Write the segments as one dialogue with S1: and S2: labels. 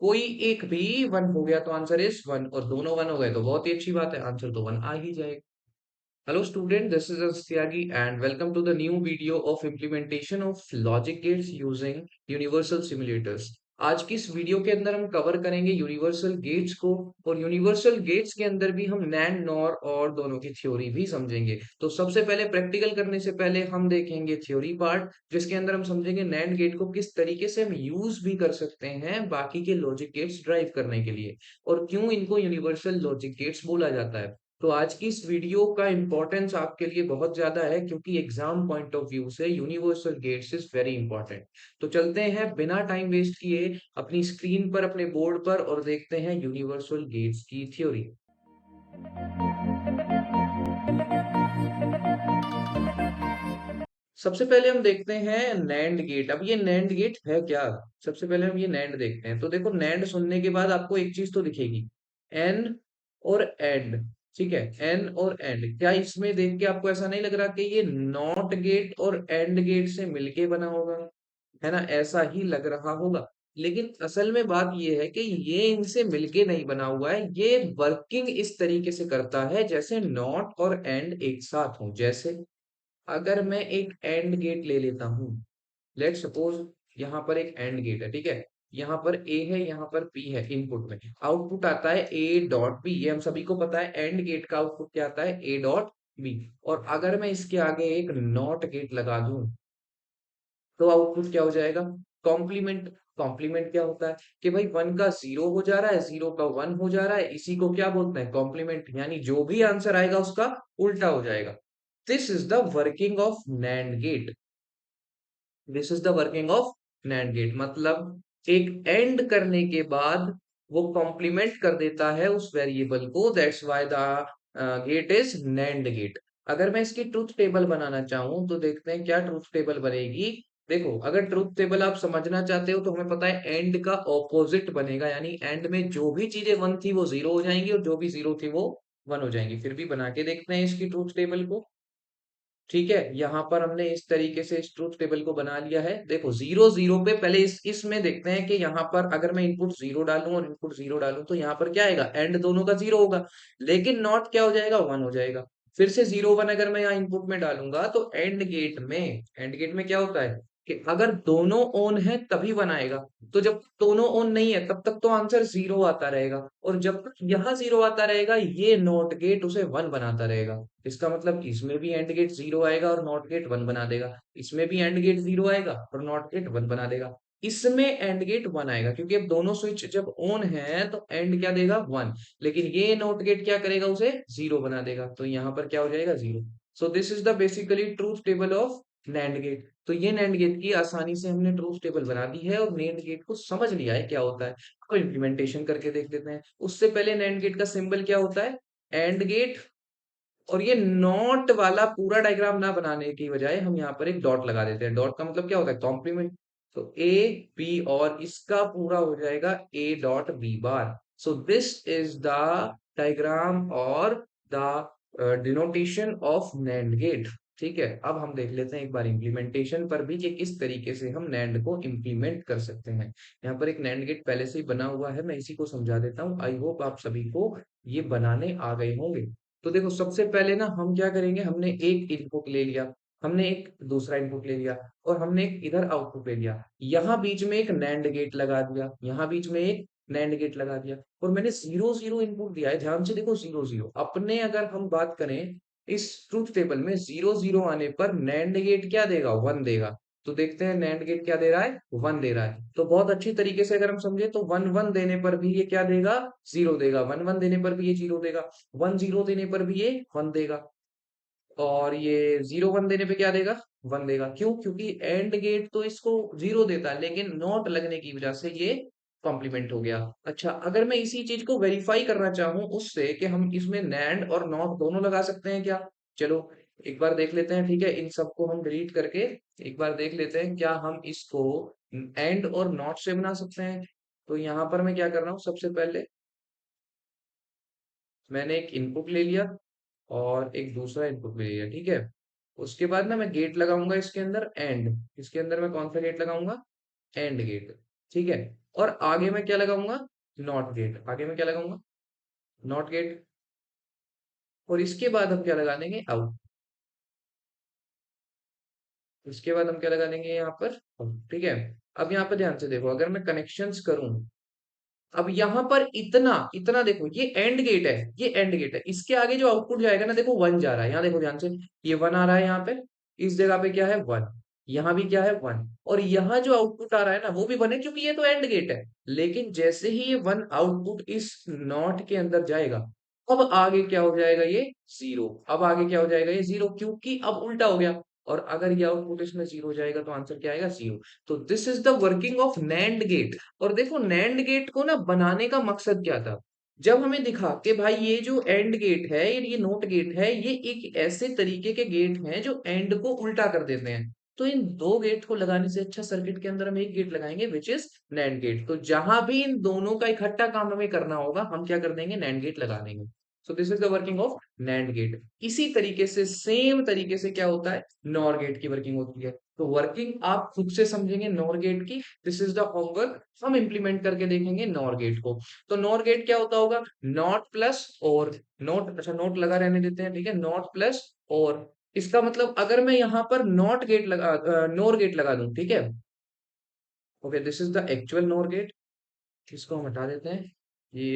S1: कोई एक भी वन हो गया तो आंसर इज वन, और दोनों वन हो गए तो बहुत ही अच्छी बात है, आंसर तो वन आ ही जाएगा। Hello student, this is Astyagi and welcome to the new video of implementation of logic gates using universal simulators। आज की इस वीडियो के अंदर हम कवर करेंगे यूनिवर्सल गेट्स को, और यूनिवर्सल गेट्स के अंदर भी हम नैंड नॉर और दोनों की थ्योरी भी समझेंगे। तो सबसे पहले प्रैक्टिकल करने से पहले हम देखेंगे थ्योरी पार्ट, जिसके अंदर हम समझेंगे नैंड गेट को किस तरीके से हम यूज भी कर सकते हैं बाकी के लॉजिक गेट्स ड्राइव करने के लिए, और क्यों इनको यूनिवर्सल लॉजिक गेट्स बोला जाता है। तो आज की इस वीडियो का इंपॉर्टेंस आपके लिए बहुत ज्यादा है, क्योंकि एग्जाम पॉइंट ऑफ व्यू से universal gates is very important. तो चलते हैं बिना टाइम वेस्ट किए अपनी स्क्रीन पर, अपने बोर्ड पर, और देखते हैं यूनिवर्सल गेट्स की थ्योरी। सबसे पहले हम देखते हैं नैंड गेट। अब ये नैंड गेट है क्या? सबसे पहले हम ये नैंड देखते हैं। तो देखो, नैंड सुनने के बाद आपको एक चीज तो दिखेगी, एन और एंड। ठीक है, एन और एंड। क्या इसमें देख के आपको ऐसा नहीं लग रहा कि ये नॉट गेट और एंड गेट से मिलके बना होगा? है ना, ऐसा ही लग रहा होगा। लेकिन असल में बात ये है कि ये इनसे मिलके नहीं बना हुआ है, ये वर्किंग इस तरीके से करता है जैसे नॉट और एंड एक साथ हो। जैसे अगर मैं एक एंड गेट ले लेता हूं, लेट सपोज यहाँ पर एक एंड गेट है, ठीक है। यहाँ पर ए है, यहाँ पर बी है, इनपुट में आउटपुट आता है ए डॉट बी। ये हम सभी को पता है, एंड गेट का आउटपुट क्या आता है, ए डॉट बी। और अगर मैं इसके आगे एक नॉट गेट लगा दूं तो आउटपुट क्या हो जाएगा, कॉम्प्लीमेंट। कॉम्प्लीमेंट क्या होता है कि भाई वन का जीरो हो जा रहा है, जीरो का वन हो जा रहा है, इसी को क्या बोलते हैं, कॉम्प्लीमेंट। यानी जो भी आंसर आएगा उसका उल्टा हो जाएगा। This is the working of NAND gate. This is the working of NAND gate. मतलब एक एंड करने के बाद वो कॉम्प्लीमेंट कर देता है उस वेरिएबल को, that's why the gate is NAND gate. अगर मैं इसकी ट्रूथ टेबल बनाना चाहूं तो देखते हैं क्या ट्रूथ टेबल बनेगी। देखो, अगर ट्रूथ टेबल आप समझना चाहते हो तो हमें पता है एंड का ऑपोजिट बनेगा, यानी एंड में जो भी चीजें वन थी वो जीरो हो जाएंगी, और जो भी जीरो थी वो वन हो जाएंगी। फिर भी बना के देखते हैं इसकी ट्रूथ टेबल को। ठीक है, यहाँ पर हमने इस तरीके से इस ट्रूथ टेबल को बना लिया है। देखो, जीरो जीरो पे पहले इसमें देखते हैं कि यहाँ पर अगर मैं इनपुट जीरो डालूं और इनपुट जीरो डालूं तो यहाँ पर क्या आएगा, एंड दोनों का जीरो होगा। लेकिन नॉट क्या हो जाएगा, वन हो जाएगा। फिर से जीरो वन अगर मैं यहाँ इनपुट में डालूंगा तो एंड गेट में क्या होता है कि अगर दोनों ऑन है तभी वन आएगा। तो जब दोनों ऑन नहीं है तब तक तो आंसर जीरो आता रहेगा, और जब तक यहाँ जीरो आता रहेगा ये नॉट गेट उसे वन बनाता रहेगा। इसका मतलब इसमें भी एंड गेट जीरो आएगा और नॉट गेट वन बना देगा, इसमें भी एंड गेट जीरो आएगा और नॉट गेट वन बना देगा, इसमें एंड गेट वन आएगा, क्योंकि अब दोनों स्विच जब ऑन है तो एंड क्या देगा, वन। लेकिन ये नॉट गेट क्या करेगा, उसे जीरो बना देगा, तो यहाँ पर क्या हो जाएगा, zero. So this is the basically truth table of NAND gate. तो ये नैंड गेट की आसानी से हमने ट्रूथ टेबल बना दी है, और नैंड गेट को समझ लिया है क्या होता है। तो इम्प्लीमेंटेशन करके देख लेते हैं। उससे पहले नैंड गेट का सिंबल क्या होता है, एंड गेट। और ये नॉट वाला पूरा डायग्राम ना बनाने की बजाय हम यहाँ पर एक डॉट लगा देते हैं। डॉट का मतलब क्या होता है, कॉम्प्लीमेंट। तो ए बी, और इसका पूरा हो जाएगा A dot B bar. So this is the diagram और the denotation of NAND gate. ठीक है, अब हम देख लेते हैं एक बार इम्प्लीमेंटेशन पर भी कि किस तरीके से हम नैंड को इम्प्लीमेंट कर सकते हैं। यहाँ पर एक नैंड गेट पहले से ही बना हुआ है, मैं इसी को समझा देता हूँ। आई होप आप सभी को ये बनाने आ गए होंगे। तो देखो, सबसे पहले ना हम क्या करेंगे, हमने एक इनपुट ले लिया, हमने एक दूसरा इनपुट ले लिया, और हमने एक इधर आउटपुट ले लिया। यहाँ बीच में एक नैंड गेट लगा दिया, यहाँ बीच में एक नैंड गेट लगा दिया, और मैंने जीरो जीरो इनपुट दिया है। ध्यान से देखो, जीरो जीरो अपने, अगर हम बात करें इस ट्रूथ टेबल में, जीरो जीरो आने पर नैंड गेट क्या देगा, वन देगा। तो देखते हैं नैंड गेट क्या दे रहा है, वन दे रहा है। तो बहुत अच्छी तरीके से अगर हम समझे तो वन वन देने पर भी ये क्या देगा, जीरो देगा। वन वन देने पर भी ये जीरो देगा, वन जीरो देने पर भी ये वन देगा, और ये जीरो वन देने पे क्या देगा, वन देगा। क्यों? क्योंकि एंड गेट तो इसको जीरो देता है, लेकिन नॉट लगने की वजह से ये कॉम्प्लीमेंट हो गया। अच्छा, अगर मैं इसी चीज को वेरीफाई करना चाहूं उससे कि हम इसमें नैंड और नॉट दोनों लगा सकते हैं क्या, चलो एक बार देख लेते हैं। ठीक है, इन सबको हम डिलीट करके एक बार देख लेते हैं क्या हम इसको एंड और नॉट से बना सकते हैं। तो यहाँ पर मैं क्या कर रहा हूँ, सबसे पहले मैंने एक इनपुट ले लिया और एक दूसरा इनपुट ले लिया, ठीक है। उसके बाद ना मैं गेट लगाऊंगा इसके अंदर एंड, इसके अंदर मैं कौन सा गेट लगाऊंगा, एंड गेट। ठीक है, और आगे मैं क्या लगाऊंगा, नॉट गेट, आगे मैं क्या लगाऊंगा, नॉट गेट, और इसके बाद हम क्या लगा देंगे, आउट, इसके बाद हम क्या लगा देंगे यहाँ पर, ठीक है। अब यहाँ पर ध्यान से देखो, अगर मैं कनेक्शंस करूं, अब यहाँ पर इतना इतना देखो, ये एंड गेट है, ये एंड गेट है, इसके आगे जो आउटपुट जाएगा ना, देखो वन जा रहा है, यहाँ देखो ध्यान से, ये वन आ रहा है यहाँ पे, इस जगह पे क्या है, वन, यहाँ भी क्या है, वन, और यहाँ जो आउटपुट आ रहा है ना, वो भी वन है, क्योंकि ये तो एंड गेट है। लेकिन जैसे ही ये वन आउटपुट इस नॉट के अंदर जाएगा, अब आगे क्या हो जाएगा, ये जीरो, अब आगे क्या हो जाएगा, ये जीरो, क्योंकि अब उल्टा हो गया, और अगर ये आउटपुट इसमें जीरो हो जाएगा तो आंसर क्या आएगा, जीरो। तो this is the working of NAND gate. और देखो नैंड गेट को ना बनाने का मकसद क्या था, जब हमें दिखा कि भाई ये जो एंड गेट है, ये नोट गेट है, ये एक ऐसे तरीके के गेट हैं जो एंड को उल्टा कर देते हैं, तो इन दो गेट को लगाने से अच्छा सर्किट के अंदर हम एक गेट लगाएंगे विच इज नैंड गेट। तो जहां भी इन दोनों का इकट्ठा काम हमें करना होगा, हम क्या कर देंगे, नैंड गेट लगा देंगे। So this is the working of NAND gate. इसी तरीके से, सेम तरीके से क्या होता है, नॉर गेट की वर्किंग होती है। तो वर्किंग आप खुद से समझेंगे नॉर गेट की, दिस इज द होमवर्क, हम इंप्लीमेंट करके देखेंगे नॉर गेट को। तो नॉर गेट क्या होता होगा, नॉट प्लस और, नॉट, अच्छा नॉट लगा रहने देते हैं, ठीक है, नॉट प्लस और, इसका मतलब अगर मैं यहाँ पर नॉट गेट लगा, नोर गेट लगा दूं, ठीक है, okay, this is the actual NOR gate, इसको हम हटा देते हैं, ये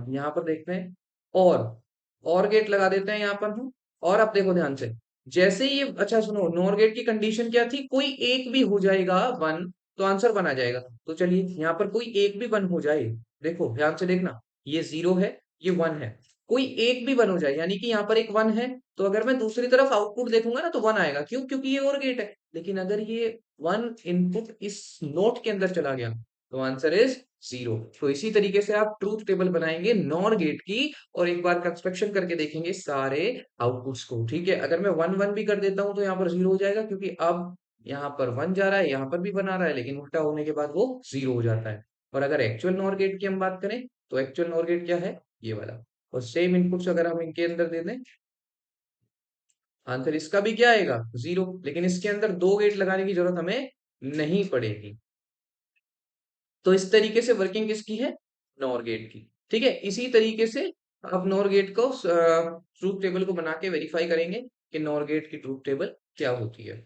S1: यहाँ पर देखते हैं, और गेट लगा देते हैं यहाँ पर हम। और अब देखो ध्यान से, जैसे ही ये, अच्छा सुनो, नॉर गेट की कंडीशन क्या थी, कोई एक भी हो जाएगा वन, तो आंसर वन आ जाएगा। तो चलिए यहाँ पर कोई एक भी वन हो जाए, देखो ध्यान से देखना, ये जीरो है, ये वन है, कोई एक भी वन हो जाए, यानी कि यहाँ पर एक वन है, तो अगर मैं दूसरी तरफ आउटपुट देखूंगा ना, तो वन आएगा, क्यों, क्योंकि ये और गेट है। लेकिन अगर ये वन इनपुट इस नोट के अंदर चला गया, तो आंसर इज जीरो। तो इसी तरीके से आप ट्रूथ टेबल बनाएंगे नॉर गेट की, और एक बार कंस्ट्रक्शन करके देखेंगे सारे आउटपुट्स को, ठीक है। अगर मैं वन वन भी कर देता हूं तो यहाँ पर जीरो हो जाएगा, क्योंकि अब यहाँ पर वन जा रहा है, यहाँ पर भी वन आ रहा है, लेकिन उल्टा होने के बाद वो जीरो हो जाता है। और अगर एक्चुअल नॉर गेट की हम बात करें, तो एक्चुअल नॉर गेट क्या है, ये वाला, और सेम इनपुट्स अगर हम इनके अंदर दे दें, आंसर इसका भी क्या आएगा, जीरो, लेकिन इसके अंदर दो गेट लगाने की जरूरत हमें नहीं पड़ेगी। तो इस तरीके से वर्किंग किसकी है, नॉर गेट की, ठीक है। इसी तरीके से आप नॉर गेट को, ट्रूथ टेबल को बना के वेरीफाई करेंगे कि नॉर गेट की ट्रूथ टेबल क्या होती है,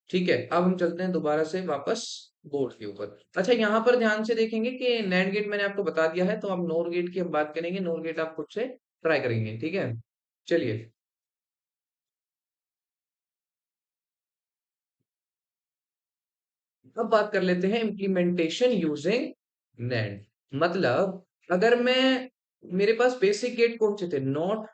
S1: ठीक है। अब हम चलते हैं दोबारा से वापस बोर्ड के ऊपर। अच्छा यहाँ पर ध्यान से देखेंगे कि नैंड गेट मैंने आपको बता दिया है, तो अब नॉर गेट की हम बात करेंगे, नॉर गेट आप खुद से ट्राई करेंगे, ठीक है। चलिए अब बात कर लेते हैं इम्प्लीमेंटेशन यूजिंग नैंड। मतलब अगर मैं, मेरे पास बेसिक गेट कौन से थे, नॉट,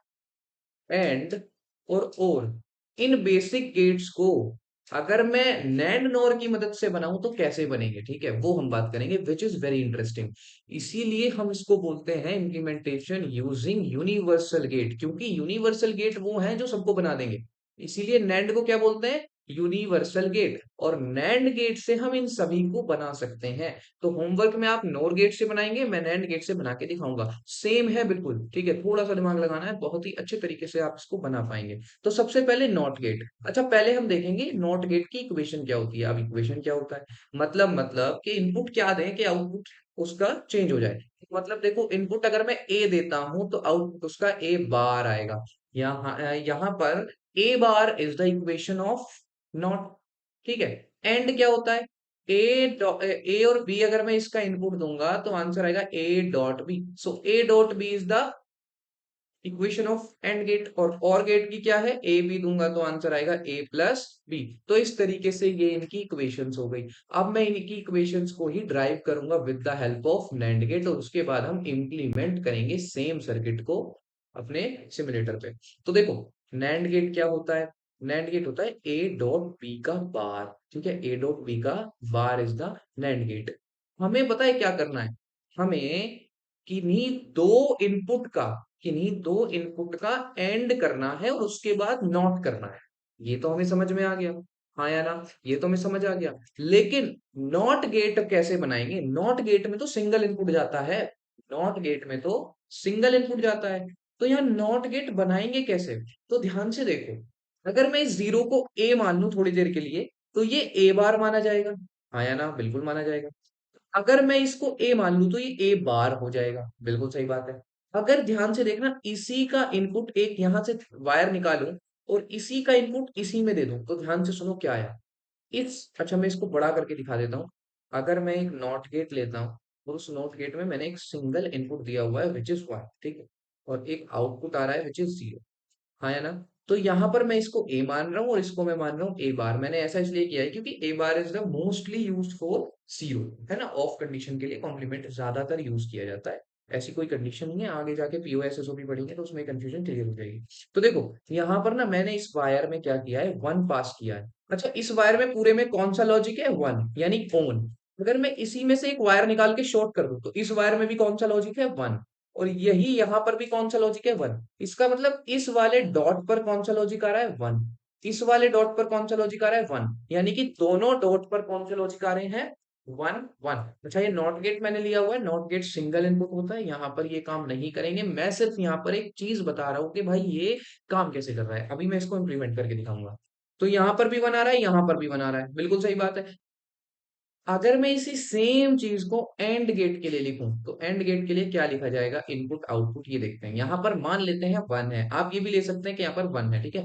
S1: एंड और इन बेसिक गेट्स को अगर मैं नैंड नोर की मदद से बनाऊं तो कैसे बनेंगे, ठीक है, वो हम बात करेंगे, विच इज वेरी इंटरेस्टिंग। इसीलिए हम इसको बोलते हैं इम्प्लीमेंटेशन यूजिंग यूनिवर्सल गेट, क्योंकि यूनिवर्सल गेट वो हैं जो सबको बना देंगे। इसीलिए नैंड को क्या बोलते हैं, यूनिवर्सल गेट, और नैंड गेट से हम इन सभी को बना सकते हैं। तो होमवर्क में आप नोर गेट से बनाएंगे, मैं नैंड गेट से बना के दिखाऊंगा, सेम है बिल्कुल, ठीक है, थोड़ा सा दिमाग लगाना है, बहुत ही अच्छे तरीके से आप इसको बना पाएंगे। तो सबसे पहले नॉट गेट, अच्छा पहले हम देखेंगे नॉट गेट की इक्वेशन क्या होती है। अब इक्वेशन क्या होता है, मतलब कि इनपुट क्या दें कि आउटपुट उसका चेंज हो जाए। मतलब देखो, इनपुट अगर मैं ए देता हूं तो आउटपुट उसका ए बार आएगा। यहाँ पर A bar is the equation of not, ठीक है। एंड क्या होता है, ए और बी अगर मैं इसका इनपुट दूंगा तो आंसर आएगा a dot b. So a dot b is the equation of AND gate, और गेट की क्या है, ए बी दूंगा तो आंसर आएगा ए प्लस बी। तो इस तरीके से ये इनकी इक्वेशंस हो गई। अब मैं इनकी इक्वेशंस को ही ड्राइव करूंगा with the help of NAND gate, और उसके बाद हम इंप्लीमेंट करेंगे सेम सर्किट को अपने सिमुलेटर पे। तो देखो नैंड गेट क्या होता है, नैंड गेट होता है ए डॉट बी का बार, ठीक है, ए डॉट बी का bar is the NAND gate. हमें पता है क्या करना है, हमें किन्हीं दो इनपुट का, किन्हीं दो इनपुट का एंड करना है और उसके बाद नॉट करना है। ये तो हमें समझ में आ गया, हाँ या ना, ये तो हमें समझ आ गया। लेकिन नॉट गेट कैसे बनाएंगे, नॉट गेट में तो सिंगल इनपुट जाता है, नॉट गेट में तो सिंगल इनपुट जाता है। तो यहाँ नॉट गेट बनाएंगे कैसे, तो ध्यान से देखो, अगर मैं इस जीरो को ए मान लूं थोड़ी देर के लिए, तो ये ए बार माना जाएगा, हाँ या ना, बिल्कुल माना जाएगा। अगर मैं इसको ए मान लूं तो ये ए बार हो जाएगा, बिल्कुल सही बात है। अगर ध्यान से देखना, इसी का इनपुट एक यहां से वायर निकालूं और इसी का इनपुट इसी में दे दूं, तो ध्यान से सुनो क्या आया। इस अच्छा मैं इसको बड़ा करके दिखा देता हूँ। अगर मैं एक नॉट गेट लेता हूँ और उस नॉट गेट में मैंने एक सिंगल इनपुट दिया हुआ है विच इज वन, ठीक है, और एक आउटपुट आ रहा है विच इज जीरो, हाँ है ना। तो यहाँ पर मैं इसको ए मान रहा हूँ और इसको मैं मान रहा हूँ ए बार। मैंने ऐसा इसलिए किया है क्योंकि A bar is the mostly used for zero, है ना, ऑफ कंडीशन के लिए कॉम्प्लीमेंट ज्यादातर यूज किया जाता है। ऐसी कोई कंडीशन नहीं है, आगे जाके पीओएसएसओपी पढ़ेंगे तो उसमें कंफ्यूजन क्लियर हो जाएगी। तो देखो यहाँ पर ना मैंने इस वायर में क्या किया है, वन पास किया है। अच्छा इस वायर में पूरे में कौन सा लॉजिक है, वन यानी ऑन। अगर मैं इसी में से एक वायर निकाल के शॉर्ट कर दूं तो इस वायर में भी कौन सा लॉजिक है, वन। और यही यहाँ पर भी कौन सा लॉजिक है, वन। इसका मतलब इस वाले डॉट पर कौन सा लॉजिक आ रहा है, वन। इस वाले डॉट पर कौन सा लॉजिक आ रहा है, वन। यानी कि दोनों डॉट पर कौन से लॉजिक आ रहे हैं, वन वन। अच्छा ये नॉट गेट मैंने लिया हुआ है, नॉट गेट सिंगल इनपुट होता है, यहाँ पर ये काम नहीं करेंगे। मैं सिर्फ यहाँ पर एक चीज बता रहा हूँ कि भाई ये काम कैसे कर रहा है, अभी मैं इसको इम्प्लीमेंट करके दिखाऊंगा। तो यहाँ पर भी वन आ रहा है, यहाँ पर भी वन आ रहा है, बिल्कुल सही बात है। अगर मैं इसी सेम चीज को एंड गेट के लिए लिखूं तो एंड गेट के लिए क्या लिखा जाएगा, इनपुट आउटपुट, ये देखते हैं। यहाँ पर मान लेते हैं वन है, आप ये भी ले सकते हैं कि यहाँ पर वन है, ठीक है।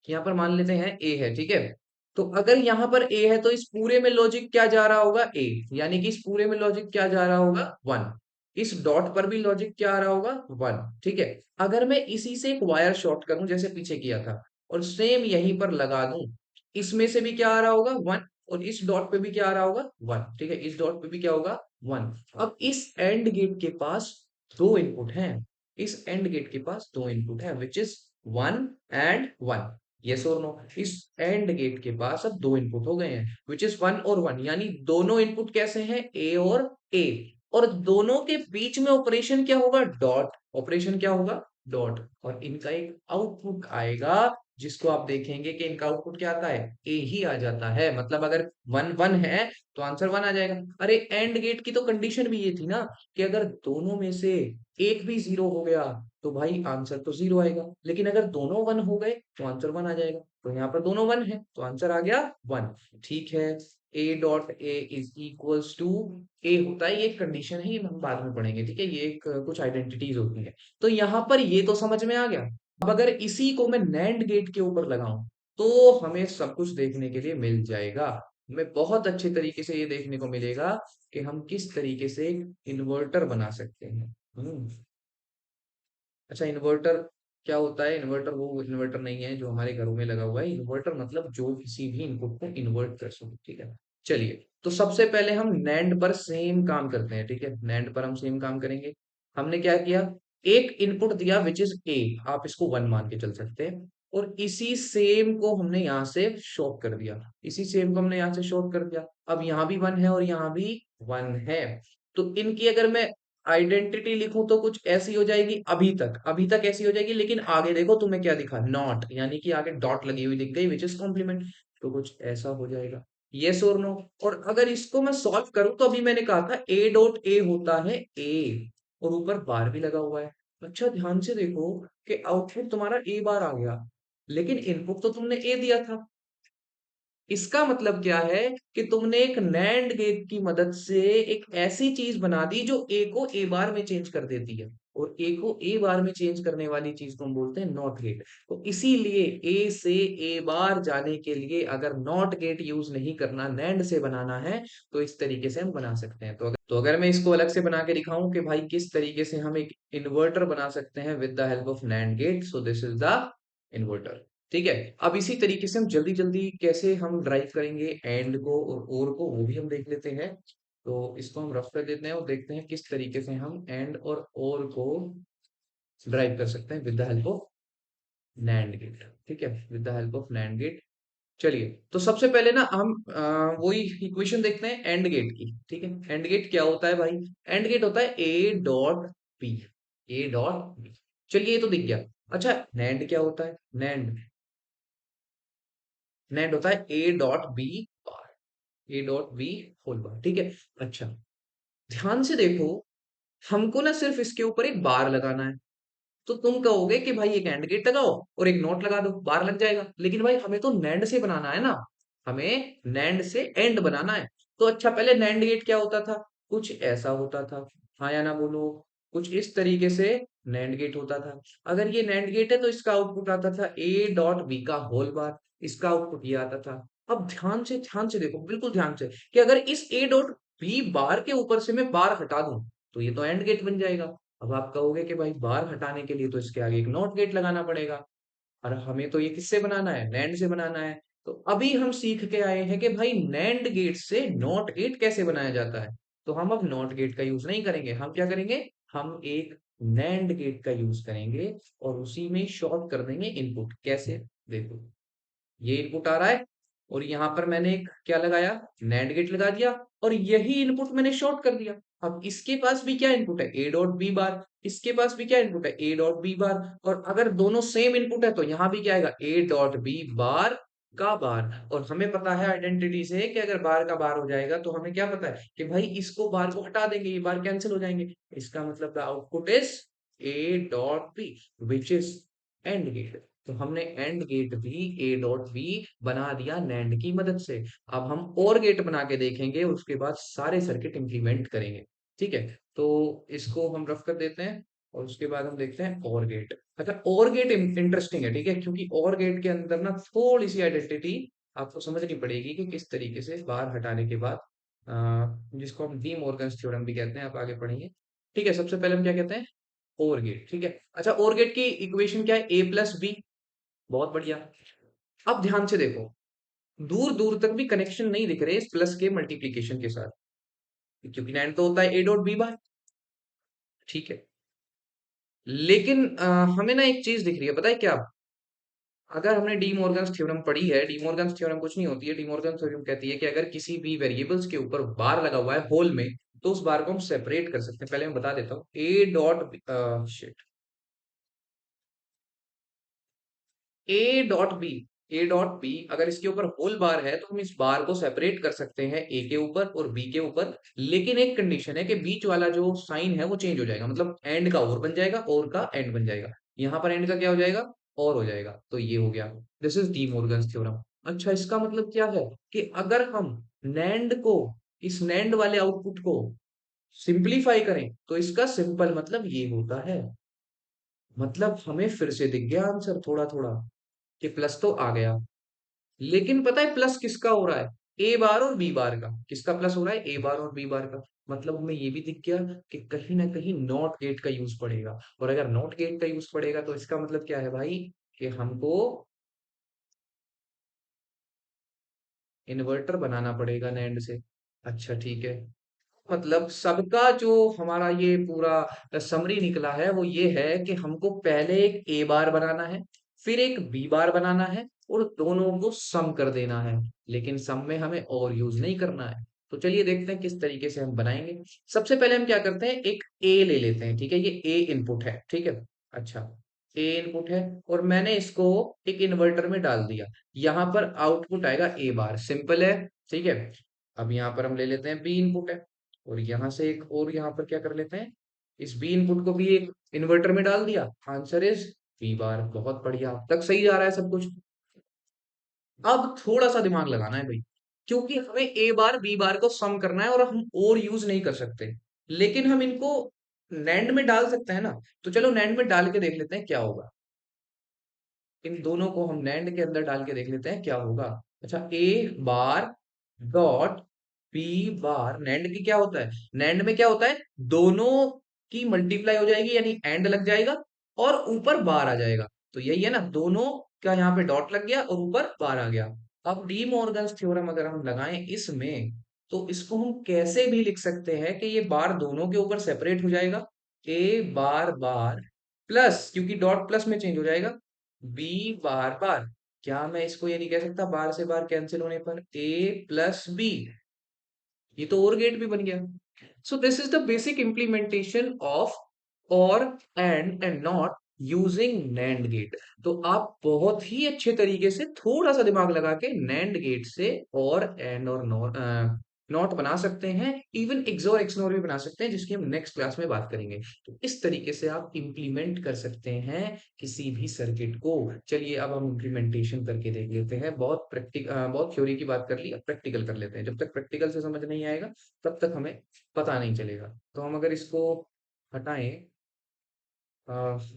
S1: यहाँ पर मान लेते हैं ए है, ठीक है। तो अगर यहाँ पर ए है तो इस पूरे में लॉजिक क्या जा रहा होगा, ए। यानी कि इस पूरे में लॉजिक क्या जा रहा होगा, वन। इस डॉट पर भी लॉजिक क्या आ रहा होगा, वन, ठीक है। अगर मैं इसी से एक वायर शॉर्ट करूं जैसे पीछे किया था और सेम यहीं पर लगा दूं, इसमें से भी क्या आ रहा होगा, वन। और इस डॉट पे भी क्या आ रहा होगा, वन, ठीक है। इस डॉट पे भी क्या होगा, वन। अब इस एंड गेट के पास दो इनपुट हैं, इस एंड गेट के पास दो इनपुट है which is one and one. Yes और नो, इस एंड गेट के पास अब दो इनपुट हो गए हैं विच इज वन और वन, यानी दोनों इनपुट कैसे हैं, ए और ए। और दोनों के बीच में ऑपरेशन क्या होगा, डॉट। ऑपरेशन क्या होगा, डॉट। और इनका एक आउटपुट आएगा जिसको आप देखेंगे कि इनका आउटपुट क्या आता है, ए ही आ जाता है। मतलब अगर वन वन है तो आंसर वन आ जाएगा। अरे एंड गेट की तो कंडीशन भी ये थी ना कि अगर दोनों में से एक भी जीरो हो गया तो भाई आंसर तो जीरो आएगा, लेकिन अगर दोनों वन हो गए तो आंसर वन आ जाएगा। तो यहाँ पर दोनों वन है तो आंसर आ गया वन, ठीक है। ए dot A is equals to, A होता है, ये एक कंडीशन है, ये हम बाद में पढ़ेंगे, ठीक है। ये एक कुछ आइडेंटिटीज होती है। तो यहाँ पर ये तो समझ में आ गया। अब अगर इसी को मैं नैंड गेट के ऊपर लगाऊं तो हमें सब कुछ देखने के लिए मिल जाएगा। हमें बहुत अच्छे तरीके से ये देखने को मिलेगा कि हम किस तरीके से इन्वर्टर बना सकते हैं। अच्छा इन्वर्टर क्या होता है, इन्वर्टर वो इन्वर्टर नहीं है जो हमारे घरों में लगा हुआ है। इन्वर्टर मतलब जो किसी भी इनपुट को इन्वर्ट कर सके, ठीक है। चलिए तो सबसे पहले हम नैंड पर सेम काम करते हैं, ठीक है। नैंड पर हम सेम काम करेंगे। हमने क्या किया, एक इनपुट दिया विच इज ए, आप इसको वन मान के चल सकते हैं। और इसी सेम को हमने यहाँ से शॉर्ट कर दिया, इसी सेम को हमने यहाँ से शॉर्ट कर दिया। अब यहाँ भी वन है और यहाँ भी वन है। तो इनकी अगर मैं आइडेंटिटी लिखूं तो कुछ ऐसी हो जाएगी, अभी तक ऐसी हो जाएगी, लेकिन आगे देखो तुम्हें क्या दिखा, नॉट, यानी कि आगे डॉट लगी हुई दिख गई विच इज कॉम्प्लीमेंट। तो कुछ ऐसा हो जाएगा, यस और नो। और अगर इसको मैं सॉल्व करूं तो अभी मैंने कहा था ए डॉट ए होता है ए, और ऊपर बार भी लगा हुआ है। अच्छा ध्यान से देखो कि आउटपुट तुम्हारा ए बार आ गया, लेकिन इनपुट तो तुमने ए दिया था। इसका मतलब क्या है कि तुमने एक नैंड गेट की मदद से एक ऐसी चीज बना दी जो ए को ए बार में चेंज कर देती है, और ए को ए बार में चेंज करने वाली चीज को हम बोलते हैं नॉट गेट। तो इसीलिए ए से ए बार जाने के लिए अगर नॉट गेट यूज नहीं करना, नैंड से बनाना है, तो इस तरीके से हम बना सकते हैं। तो अगर मैं इसको अलग से बना के दिखाऊं कि भाई किस तरीके से हम एक इन्वर्टर बना सकते हैं with the help of NAND gate, so this is the inverter, ठीक है। अब इसी तरीके से हम जल्दी जल्दी कैसे हम ड्राइव करेंगे एंड को और को, वो भी हम देख लेते हैं। तो इसको हम रफ कर देते हैं और देखते हैं किस तरीके से हम एंड और को ड्राइव कर सकते हैं with the help of NAND gate, ठीक है, with the help of NAND gate. चलिए तो सबसे पहले ना हम वही इक्वेशन देखते हैं एंड गेट की, ठीक है। एंड गेट क्या होता है भाई, एंड गेट होता है ए डॉट बी, ए डॉट बी। चलिए ये तो दिख गया। अच्छा नैंड क्या होता है, नैंड, नेट होता है ए dot B bar, a dot b whole bar, ठीक है। अच्छा ध्यान से देखो, हमको ना सिर्फ इसके ऊपर एक बार लगाना है। तो तुम कहोगे कि भाई एक एंड गेट लगाओ और एक नोट लगा दो, बार लग जाएगा। लेकिन भाई हमें तो नैंड से बनाना है ना, हमें नैंड से एंड बनाना है। तो अच्छा पहले नैंड गेट क्या होता था, कुछ ऐसा होता था, हाँ या ना बोलो। कुछ इस तरीके से नैंड गेट होता था। अगर ये नैंड गेट है तो इसका आउटपुट आता था ए डॉट बी का होल बार, इसका आउटपुट ये आता था। अब ध्यान से देखो, बिल्कुल ध्यान से, कि अगर इस ए डॉट बी बार के ऊपर से मैं बार हटा दूं तो ये तो एंड गेट बन जाएगा। अब आप कहोगे कि भाई बार हटाने के लिए तो इसके आगे एक नॉट गेट लगाना पड़ेगा, और हमें तो ये किससे बनाना है, नैंड से बनाना है। तो अभी हम सीख के आए हैं कि भाई नैंड गेट से नॉट गेट कैसे बनाया जाता है। तो हम अब नॉट गेट का यूज नहीं करेंगे, हम क्या करेंगे, हम एक नैंड गेट का यूज करेंगे और उसी में शॉर्ट कर देंगे इनपुट। कैसे, देखो, ये इनपुट आ रहा है और यहाँ पर मैंने एक क्या लगाया, नैंड गेट लगा दिया, और यही इनपुट मैंने शॉर्ट कर दिया। अब इसके पास भी क्या इनपुट है, ए डॉट बी बार, इसके पास भी क्या इनपुट है, ए डॉट बी बार। और अगर दोनों सेम इनपुट है तो यहाँ भी क्या आएगा, ए डॉट बी बार का बार। और हमें पता है आइडेंटिटी से कि अगर बार का बार हो जाएगा तो हमें क्या पता है कि भाई इसको बार को हटा देंगे, ये बार कैंसिल हो जाएंगे। इसका मतलब the output is A dot B, which is AND gate. तो हमने एंड गेट भी ए डॉट बी बना दिया नैंड की मदद से। अब हम और गेट बना के देखेंगे, उसके बाद सारे सर्किट इंप्लीमेंट करेंगे। ठीक है, तो इसको हम रफ कर देते हैं और उसके बाद हम देखते हैं और गेट। अच्छा, और गेट इंटरेस्टिंग है, ठीक है, क्योंकि और गेट के अंदर ना थोड़ी सी आइडेंटिटी आपको समझनी पड़ेगी कि किस तरीके से बार हटाने के बाद जिसको हम डी मॉर्गन्स थ्योरम भी कहते हैं, आप आगे पढ़ेंगे। ठीक है, सबसे पहले हम क्या कहते हैं, और गेट। ठीक है, अच्छा, और गेट की इक्वेशन क्या है, ए प्लस बी। बहुत बढ़िया। अब ध्यान से देखो, दूर दूर तक भी कनेक्शन नहीं दिख रहे इस प्लस के मल्टीप्लीकेशन के साथ, क्योंकि नाइन तो होता है ए डॉट बी बार। ठीक है, लेकिन हमें ना एक चीज दिख रही है, पता है क्या। अगर हमने डी मॉर्गन्स थ्योरम पढ़ी है, डी मॉर्गन्स थ्योरम कुछ नहीं होती है, डी मॉर्गन्स थ्योरम कहती है कि अगर किसी भी वेरिएबल्स के ऊपर बार लगा हुआ है होल में, तो उस बार को हम सेपरेट कर सकते हैं। पहले मैं बता देता हूँ, ए डॉट शिट, A dot B, A dot B अगर इसके ऊपर होल बार है तो हम इस बार को सेपरेट कर सकते हैं ए के ऊपर और बी के ऊपर। लेकिन एक कंडीशन है कि बीच वाला जो साइन है वो चेंज हो जाएगा, मतलब एंड का और बन जाएगा, और का एंड बन जाएगा। यहाँ पर एंड का क्या हो जाएगा, और हो जाएगा। तो ये हो गया, this is D Morgan's theorem. अच्छा, इसका मतलब क्या है कि अगर हम नैंड को, इस नैंड वाले आउटपुट को सिंप्लीफाई करें तो इसका सिंपल मतलब ये होता है। मतलब हमें फिर से दिख गया आंसर थोड़ा थोड़ा, कि प्लस तो आ गया। लेकिन पता है प्लस किसका हो रहा है, ए बार और बी बार का। किसका प्लस हो रहा है, ए बार और बी बार का। मतलब हमें ये भी दिख गया कि कहीं ना कहीं नॉट गेट का यूज पड़ेगा। और अगर नॉट गेट का यूज पड़ेगा तो इसका मतलब क्या है भाई, कि हमको इन्वर्टर बनाना पड़ेगा नैंड से। अच्छा ठीक है, मतलब सबका जो हमारा ये पूरा समरी निकला है वो ये है कि हमको पहले एक ए बार बनाना है, फिर एक बी बार बनाना है, और दोनों को सम कर देना है। लेकिन सम में हमें और यूज नहीं करना है। तो चलिए देखते हैं किस तरीके से हम बनाएंगे। सबसे पहले हम क्या करते हैं, एक ए ले लेते हैं। ठीक है, ये ए इनपुट है, ठीक है। अच्छा, ए इनपुट है और मैंने इसको एक इन्वर्टर में डाल दिया। यहाँ पर आउटपुट आएगा ए बार, सिंपल है। ठीक है, अब यहाँ पर हम ले लेते हैं बी इनपुट है, और यहाँ से एक और यहाँ पर क्या कर लेते हैं, इस बी इनपुट को भी एक इन्वर्टर में डाल दिया। Answer is B bar. बहुत बढ़िया, अब तक सही जा रहा है सब कुछ। अब थोड़ा सा दिमाग लगाना है भाई, क्योंकि हमें ए बार बी बार को सम करना है और हम और यूज नहीं कर सकते। लेकिन हम इनको नैंड में डाल सकते हैं ना। तो चलो नैंड में डाल के देख लेते हैं क्या होगा। इन दोनों को हम नैंड के अंदर डाल के देख लेते हैं क्या होगा। अच्छा, A bar dot B bar, NAND की क्या होता है, नैंड में क्या होता है, दोनों की मल्टीप्लाई हो जाएगी, यानी एंड लग जाएगा और ऊपर बार आ जाएगा। तो यही है ना, दोनों का यहाँ पे डॉट लग गया और ऊपर बार आ गया। अब डी मॉर्गन्स थ्योरम अगर हम लगाएं इसमें, तो इसको हम कैसे भी लिख सकते हैं कि ये बार दोनों के ऊपर सेपरेट हो जाएगा। ए बार बार प्लस, क्योंकि डॉट प्लस में चेंज हो जाएगा, बी बार बार। क्या मैं इसको ये नहीं कह सकता बार से बार कैंसिल होने पर ए प्लस बी, ये तो और गेट भी बन गया। So this is the basic implementation of OR AND NOT using NAND gate. तो आप बहुत ही अच्छे तरीके से थोड़ा सा दिमाग लगा के नैंड गेट से और एंड और नॉट नॉट बना सकते हैं, इवन एक्सोर एक्सनोर भी बना सकते हैं, जिसकी हम नेक्स्ट क्लास में बात करेंगे। तो इस तरीके से आप इम्प्लीमेंट कर सकते हैं किसी भी सर्किट को। चलिए अब हम इम्प्लीमेंटेशन करके देख लेते हैं। बहुत थ्योरी की बात कर ली, अब प्रैक्टिकल कर लेते हैं। जब तक प्रैक्टिकल से समझ नहीं आएगा तब तक हमें पता नहीं चलेगा। तो हम अगर इसको हटाएं,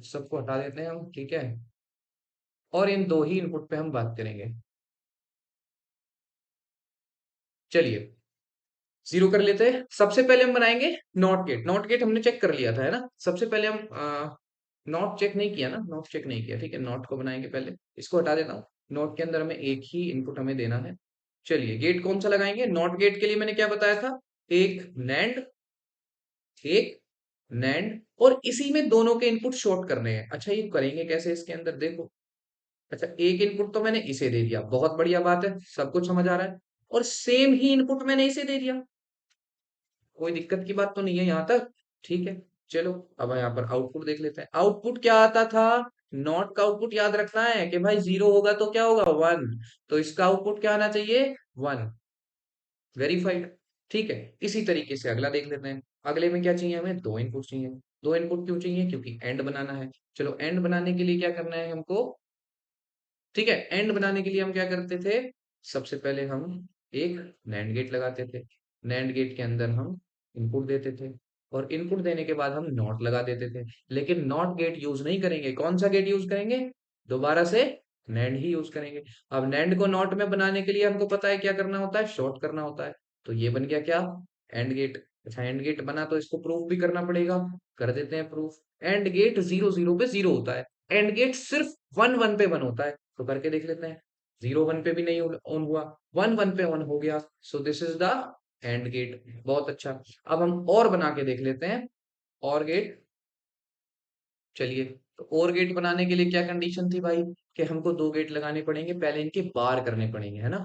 S1: सबको हटा देते हैं हम, ठीक है, और इन दो ही इनपुट पे हम बात करेंगे। चलिए जीरो कर लेते हैं। सबसे पहले हम बनाएंगे नॉट गेट। नॉट गेट हमने चेक कर लिया था, है ना। सबसे पहले हम नॉट चेक नहीं किया ना, नॉट चेक नहीं किया, ठीक है। नॉट को बनाएंगे पहले, इसको हटा देता हूँ। नॉट के अंदर हमें एक ही इनपुट हमें देना है। चलिए गेट कौन सा लगाएंगे। नॉट गेट के लिए मैंने क्या बताया था, एक नैंड, एक नैंड, और इसी में दोनों के इनपुट शॉर्ट करने हैं। अच्छा ये करेंगे कैसे इसके अंदर, देखो। अच्छा एक इनपुट तो मैंने इसे दे दिया, बहुत बढ़िया बात है, सब कुछ समझ आ रहा है। और सेम ही इनपुट मैंने इसे दे दिया, कोई दिक्कत की बात तो नहीं है यहाँ तक, ठीक है। चलो अब यहाँ पर आउटपुट देख लेते हैं। आउटपुट क्या आता था, नॉट का आउटपुट याद रखना है कि भाई जीरो होगा तो क्या होगा, वन। तो इसका आउटपुट क्या आना चाहिए, वन, वेरीफाइड, ठीक है। इसी तरीके से अगला देख लेते हैं। अगले में क्या चाहिए, हमें दो इनपुट चाहिए। दो इनपुट क्यों चाहिए, क्योंकि एंड बनाना है। चलो एंड बनाने के लिए क्या करना है हमको, ठीक है। एंड बनाने के लिए हम क्या करते थे, सबसे पहले हम एक नैंड गेट लगाते थे। नैंड गेट के अंदर हम इनपुट देते थे, और इनपुट देने के बाद हम नॉट लगा देते थे। लेकिन नॉट गेट यूज नहीं करेंगे, कौन सा गेट यूज करेंगे, दोबारा से नैंड ही यूज करेंगे। अब नैंड को नॉट में बनाने के लिए हमको पता है क्या करना होता है, शॉर्ट करना होता है। तो ये बन गया क्या, एंड गेट। अच्छा एंड गेट बना तो इसको प्रूफ भी करना पड़ेगा, कर देते हैं proof. And get zero zero पे जीरो होता है, एंड गेट सिर्फ वन वन पे वन होता है। तो करके देख लेते हैं। जीरो वन पे भी नहीं ऑन हुआ, वन वन पे ऑन हो गया। So this is the AND gate, बहुत अच्छा। अब हम और बना के देख लेते हैं, और गेट। चलिए तो और गेट बनाने के लिए क्या कंडीशन थी भाई, कि हमको दो गेट लगाने पड़ेंगे, पहले इनके बार करने पड़ेंगे, है ना।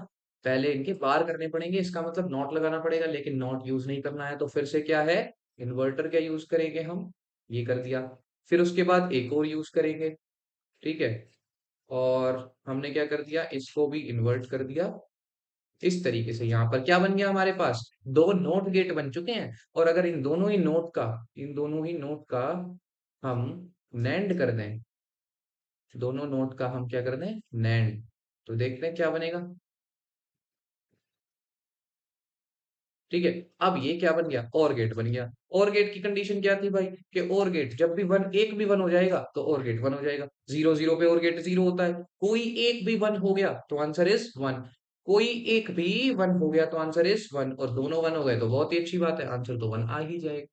S1: पहले इनके बार करने पड़ेंगे, इसका मतलब नॉट लगाना पड़ेगा, लेकिन नॉट यूज नहीं करना है। तो फिर से क्या है, इन्वर्टर क्या यूज करेंगे हम, ये कर दिया। फिर उसके बाद एक और यूज करेंगे, ठीक है। और हमने क्या कर दिया, इसको भी इन्वर्ट कर दिया। इस तरीके से यहाँ पर क्या बन गया हमारे पास, दो नोट गेट बन चुके हैं। और अगर इन दोनों ही नोट का हम नैंड कर दें, दोनों नोट का हम क्या कर दें, नैंड, तो देखते हैं क्या बनेगा, ठीक है। अब ये क्या बन गया, और गेट बन गया। और गेट की कंडीशन क्या थी भाई, कि और गेट जब भी वन, एक भी वन हो जाएगा तो और गेट वन हो जाएगा। जीरो जीरो पे और गेट जीरो होता है, कोई एक भी वन हो गया तो आंसर इज वन। कोई एक भी वन हो गया तो आंसर इज वन, और दोनों वन हो गए तो बहुत ही अच्छी बात है, आंसर तो वन आ ही जाएगा।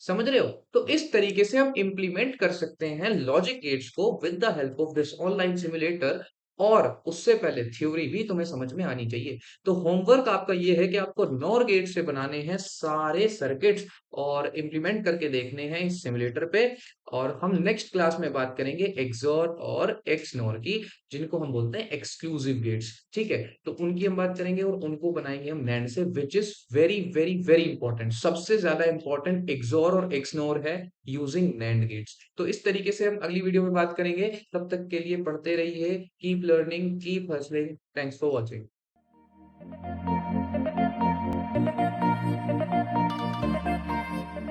S1: समझ रहे हो। तो इस तरीके से हम इंप्लीमेंट कर सकते हैं लॉजिक गेट्स को with the help of this online simulator. और उससे पहले थ्योरी भी तुम्हें समझ में आनी चाहिए। तो होमवर्क आपका ये है कि आपको नॉर गेट से बनाने हैं सारे सर्किट्स, और इंप्लीमेंट करके देखने हैं इस सिमुलेटर पे। और हम नेक्स्ट क्लास में बात करेंगे एक्सॉर और एक्सनोर की, जिनको हम बोलते हैं एक्सक्लूसिव गेट्स, ठीक है। तो उनकी हम बात करेंगे, और उनको बनाएंगे हम नैंड से, which is very very very important. सबसे ज्यादा इंपॉर्टेंट एक्सॉर और एक्सनोर है यूजिंग नैंड गेट्स। तो इस तरीके से हम अगली वीडियो में बात करेंगे। तब तक के लिए पढ़ते रहिए, keep learning, keep hustling. Thanks for watching.